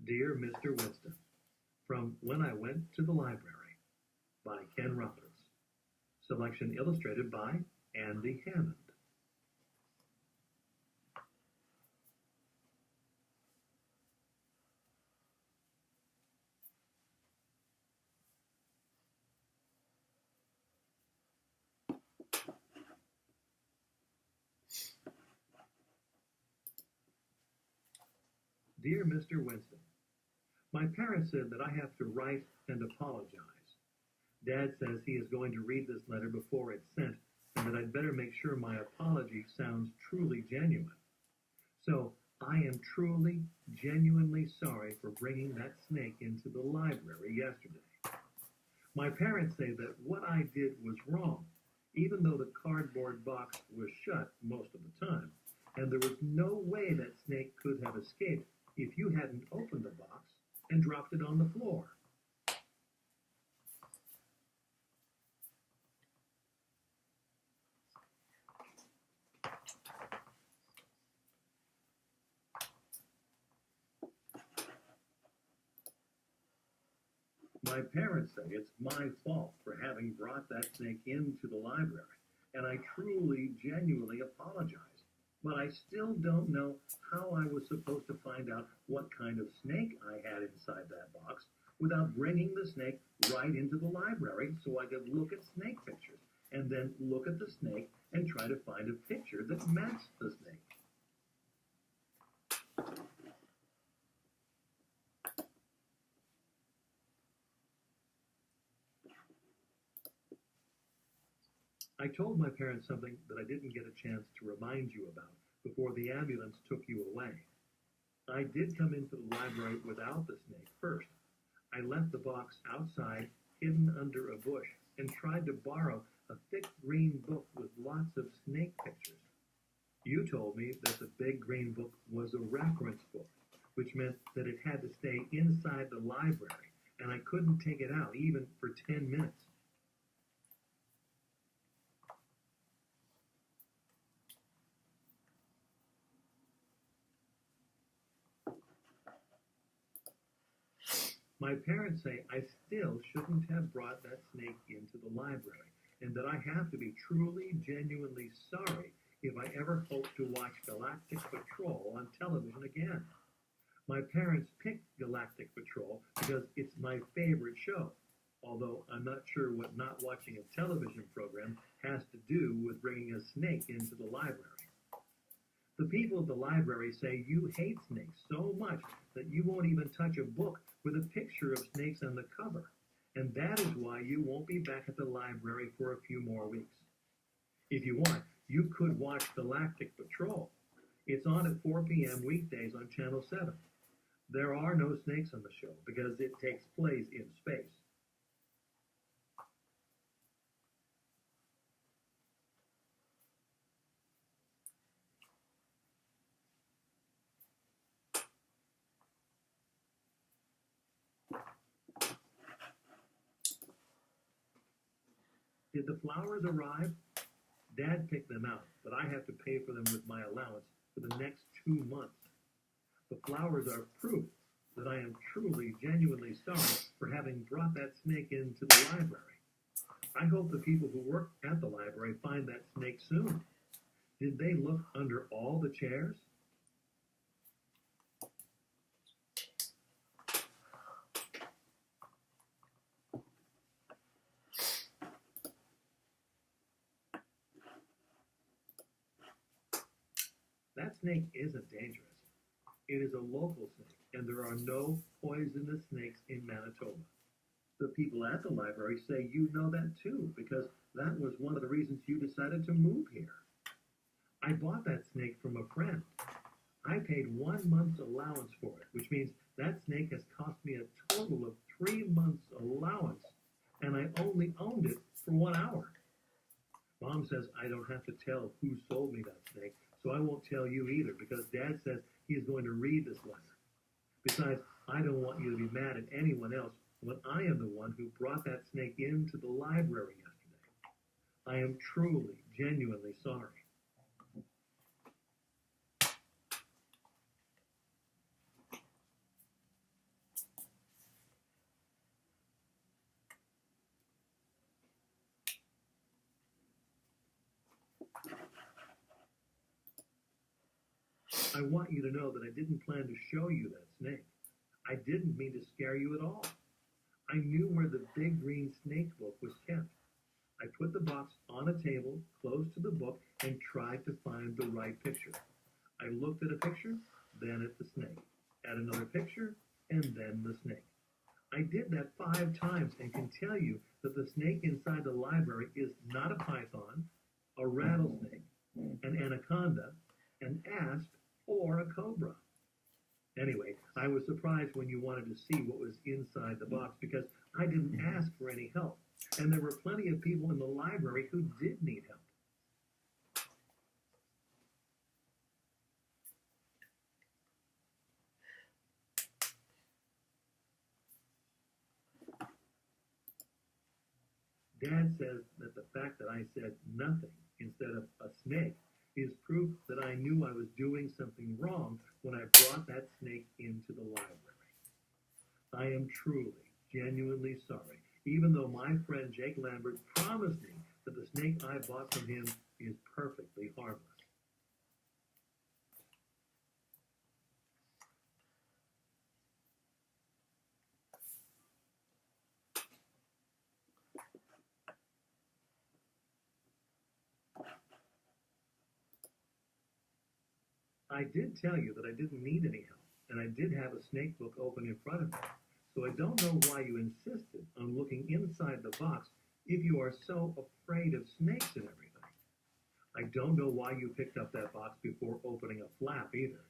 Dear Mr. Winston, from When I Went to the Library by Ken Roberts. Selection illustrated by Andy Hammond. Dear Mr. Winston, my parents said that I have to write and apologize. Dad says he is going to read this letter before it's sent, and that I'd better make sure my apology sounds truly genuine. So, I am truly, genuinely sorry for bringing that snake into the library yesterday. My parents say that what I did was wrong, even though the cardboard box was shut most of the time, and there was no way that snake could have escaped if you hadn't opened the box and dropped it on the floor. My parents say it's my fault for having brought that snake into the library, and I truly, genuinely apologize. But I still don't know how I was supposed to find out what kind of snake I had inside that box without bringing the snake right into the library so I could look at snake pictures and then look at the snake and try to find a picture that matched the snake. I told my parents something that I didn't get a chance to remind you about before the ambulance took you away. I did come into the library without the snake first. I left the box outside, hidden under a bush, and tried to borrow a thick green book with lots of snake pictures. You told me that the big green book was a reference book, which meant that it had to stay inside the library, and I couldn't take it out even for 10 minutes. My parents say I still shouldn't have brought that snake into the library, and that I have to be truly, genuinely sorry if I ever hope to watch Galactic Patrol on television again. My parents picked Galactic Patrol because it's my favorite show, although I'm not sure what not watching a television program has to do with bringing a snake into the library. The people at the library say you hate snakes so much that you won't even touch a book with a picture of snakes on the cover, and that is why you won't be back at the library for a few more weeks. If you want, you could watch Galactic Patrol. It's on at 4 p.m. weekdays on Channel 7. There are no snakes on the show because it takes place in space. Did the flowers arrive? Dad picked them out, but I have to pay for them with my allowance for the next 2 months. The flowers are proof that I am truly, genuinely sorry for having brought that snake into the library. I hope the people who work at the library find that snake soon. Did they look under all the chairs? That snake isn't dangerous. It is a local snake, and there are no poisonous snakes in Manitoba. The people at the library say you know that too, because that was one of the reasons you decided to move here. I bought that snake from a friend. I paid 1 month's allowance for it, which means that snake has cost me a total of 3 months' allowance, and I only owned it for 1 hour. Mom says I don't have to tell who sold me that snake, so I won't tell you either, because Dad says he is going to read this letter. Besides, I don't want you to be mad at anyone else when I am the one who brought that snake into the library yesterday. I am truly, genuinely sorry. I want you to know that I didn't plan to show you that snake. I didn't mean to scare you at all. I knew where the big green snake book was kept. I put the box on a table close to the book and tried to find the right picture. I looked at a picture, then at the snake, at another picture, and then the snake. I did that 5 times and can tell you that the snake inside the library is not a python, a rattlesnake, an anaconda, an asp, or a cobra. Anyway, I was surprised when you wanted to see what was inside the box because I didn't ask for any help, and there were plenty of people in the library who did need help. Dad says that the fact that I said nothing instead of a snake is proof that I knew I was doing something wrong when I brought that snake into the library. I am truly, genuinely sorry, even though my friend Jake Lambert promised me that the snake I bought from him is perfectly harmless. I did tell you that I didn't need any help, and I did have a snake book open in front of me, so I don't know why you insisted on looking inside the box if you are so afraid of snakes and everything. I don't know why you picked up that box before opening a flap either.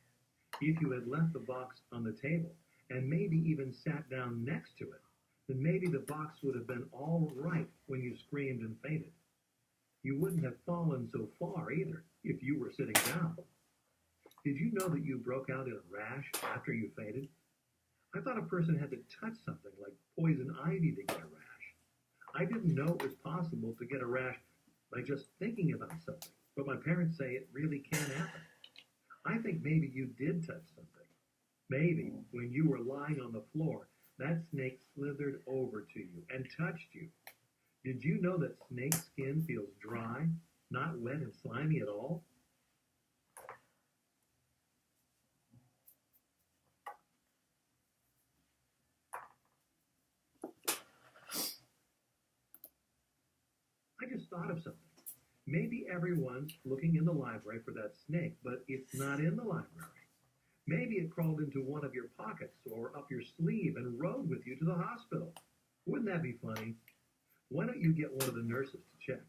If you had left the box on the table, and maybe even sat down next to it, then maybe the box would have been all right when you screamed and fainted. You wouldn't have fallen so far either if you were sitting down. Did you know that you broke out in a rash after you fainted? I thought a person had to touch something like poison ivy to get a rash. I didn't know it was possible to get a rash by just thinking about something, but my parents say it really can happen. I think maybe you did touch something. Maybe when you were lying on the floor, that snake slithered over to you and touched you. Did you know that snake skin feels dry, not wet and slimy at all? I just thought of something. Maybe everyone's looking in the library for that snake, but it's not in the library. Maybe it crawled into one of your pockets or up your sleeve and rode with you to the hospital. Wouldn't that be funny? Why don't you get one of the nurses to check?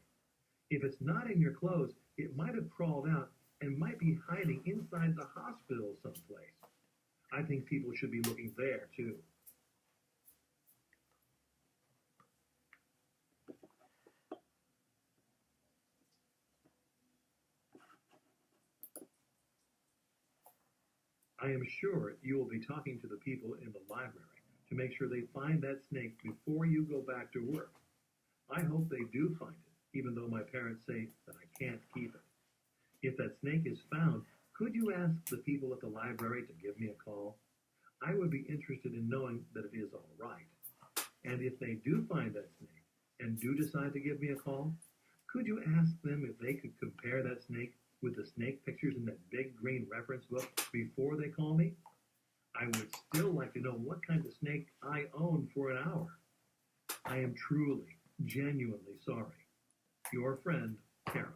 If it's not in your clothes, it might have crawled out and might be hiding inside the hospital someplace. I think people should be looking there, too. I am sure you will be talking to the people in the library to make sure they find that snake before you go back to work. I hope they do find it, even though my parents say that I can't keep it. If that snake is found, could you ask the people at the library to give me a call? I would be interested in knowing that it is all right. And if they do find that snake and do decide to give me a call, could you ask them if they could compare that snake with the snake pictures in that big green reference book before they call me? I would still like to know what kind of snake I own for an hour. I am truly, genuinely sorry. Your friend, Kara.